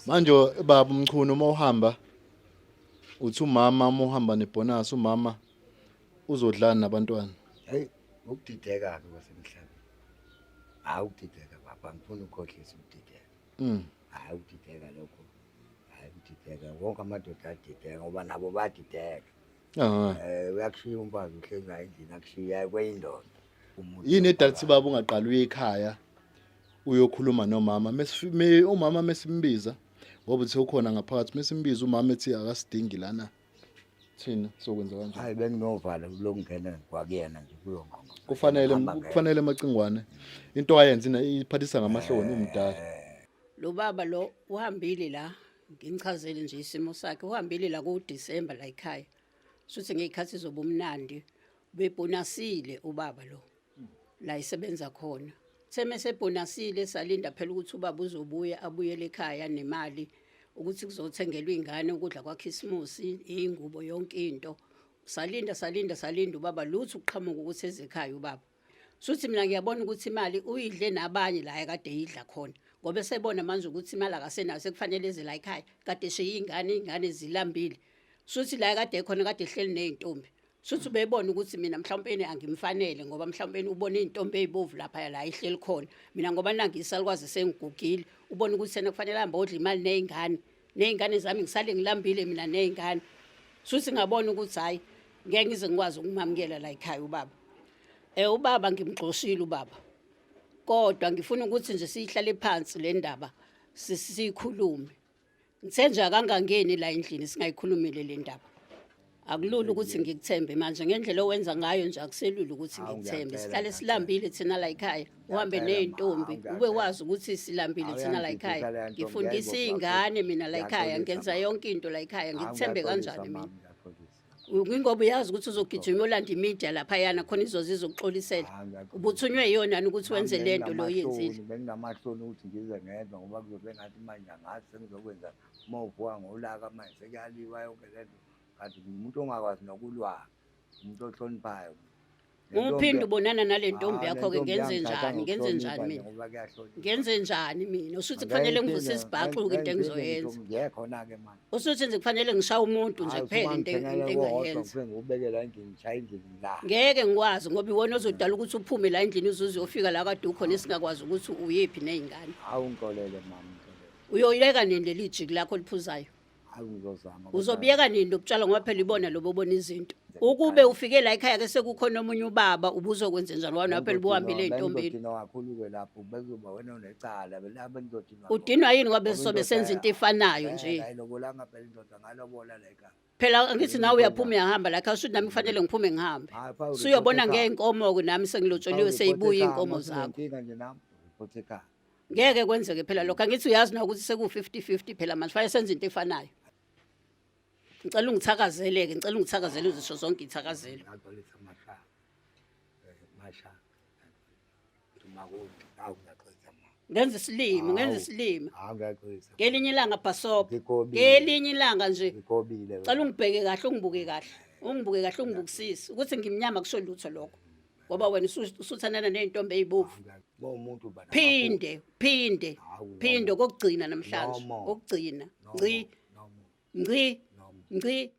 Manje baba Mchunu uma uhamba uthi umama uma uhamba nebonus umama uzodlana nabantwana. Hey, ukudideka ke kwasemhlabeni. Hayi ukudideka baba, ngifuna ukukhohlisa ukudideka. Hayi ukudideka lokho. Hayi ukudideka. Wonke amadoda adideka ngoba nabo badideka. Uyakushiya umfazi uhlezi la endlini akushiya kweyindoda. Yini edalithi baba ungaqala uye ekhaya uyokhuluma nomama umama mesimbiza ngoba uthe ukhona ngaphakathi mesimbiza umama ethi akasidingi lana thina sokwenza kanjani. Hayi benginovalo lokungena kwakuyena nje kuyonqonqa. Kufanele macingwane into ayenza iphathisa ngamahloni umdala. Lo baba lo uhambile la nginichazele nje isimo sakhe uhambile la ku December la ekhaya suthi ngekhathi zobumnandi bebonasile ubaba lo la isebenza khona semese bonasile salinda phela ukuthi ubaba uzobuya abuyele ekhaya nemali ukuthi kuzothengelwa ingane ukudla kwaKhisimusi ingubo yonke into salinda ubaba lutho uqhamuka ukuthi ezekhaya ubaba suthi mina ngiyabona ukuthi imali uyidle nabanye la ekade yidla khona ngoba esebona manje ukuthi imali akasenayo sekufanele eze la ekhaya kade shiya ingane zilambile suthi la ekade khona kade ehleli nezintombi suthi bebona ukuthi mina mhlawumbe angimfanele ngoba mhlawumbe ubona izintombi ezibovu lapha la ihleli khona mina ngoba nangisalukwazi sengigugile ubona ukuthi sena kufanele ahambe odla imali nezingane zami ngisale ngilambile mina nezingane suthi ngabona ukuthi hayi ngeke ngize ngikwazi ukumamukela la ekhaya ubaba ubaba ngimxoshile ubaba kodwa ngifuna ukuthi nje sihlale phansi le ndaba sikhulume ngithe nje akangangeni la endlini singayikhulumile le ndaba akulula ukuthi ngikuthembe manje ngendlela owenza ngayo nje akuselula ukuthi ngikuthembe sihlale silambile thina la ekhaya uhambe nezintombi ube wazi ukuthi silambile thina la ekhaya ngifundisa izingane mina la ekhaya ngenza yonke into la ekhaya ngikuthembe kanjani mina ngoba uyazi ukuthi uzogijima uyolanda imedia lapha yana khona izozizwa ukuxolisela ubuthunywe yiyona ukuthi wenze lento lo yenzile benginamahloni ukuthi ngize ngedwa ngoba kuzobe ngathi manje angazi sengizokwenza uma uvuka ngolaka manje sekuyaliwa yonke lento kanti umuntu ongakwazi nokulwa umuntu ohloniphayo Uphinde ubonana nale ntombi yakho ke ngenze njani mina usuthi kufanele ngivuse isibhaxuke into engizoyenza ngiyakhona ke manje usuthi nje kufanele ngishaya umuntu nje kuphela into engayenza ubeke la endlini ngishaya endlini la ngeke ngikwazi ngoba iwona ozodala ukuthi uphume la endlini uzofika la kade ukhona esingakwazi ukuthi uyephi nezingane awunkolele mama uyoyileka nini leli jiki lakho liphuzayo awuzozama uzobiyeka nini lokutshala ngoba phela ibona lobo bona izinto ukube ufike la ekhaya ke sekukhona omunye ubaba ubuzokwenza njani wona phela ubuhambile intombini udinwa kakhulu ke lapho bezoba wena unecala belapha indodini udinwa yini ngoba sizobe senza into efanayo nje ayilobolanga phela indoda ngalobola la ekhaya phela angithi nawe uyaphuma uyahamba la ekhaya ushuthi nami kufanele ngiphume ngihambe suyobona ngeenkomo nami sengilotsholiwe seyibuya inkomo zakho inkinga nje nami futhi ekhaya ngeke kwenzeke phela lokho angithi uyazi na ukuthi seku 50-50 phela manje fanele senze into efanayo ngicela ungithakazeleke uzisho zonke ithakazelo ngaqolisa masha tumakude awungaqolisa ngenza isilimo awungaqolisa ngelinye ilanga bhasopo ngelinye ilanga nje ngikobile ngicela ungibheke kahle ungibuke kahle ungibukisise ukuthi ngimnyama kusho lutho lokho ngoba wena usuthanana nezintombi ezibovu umuntu bana phinde kokugcina namhlanje ngci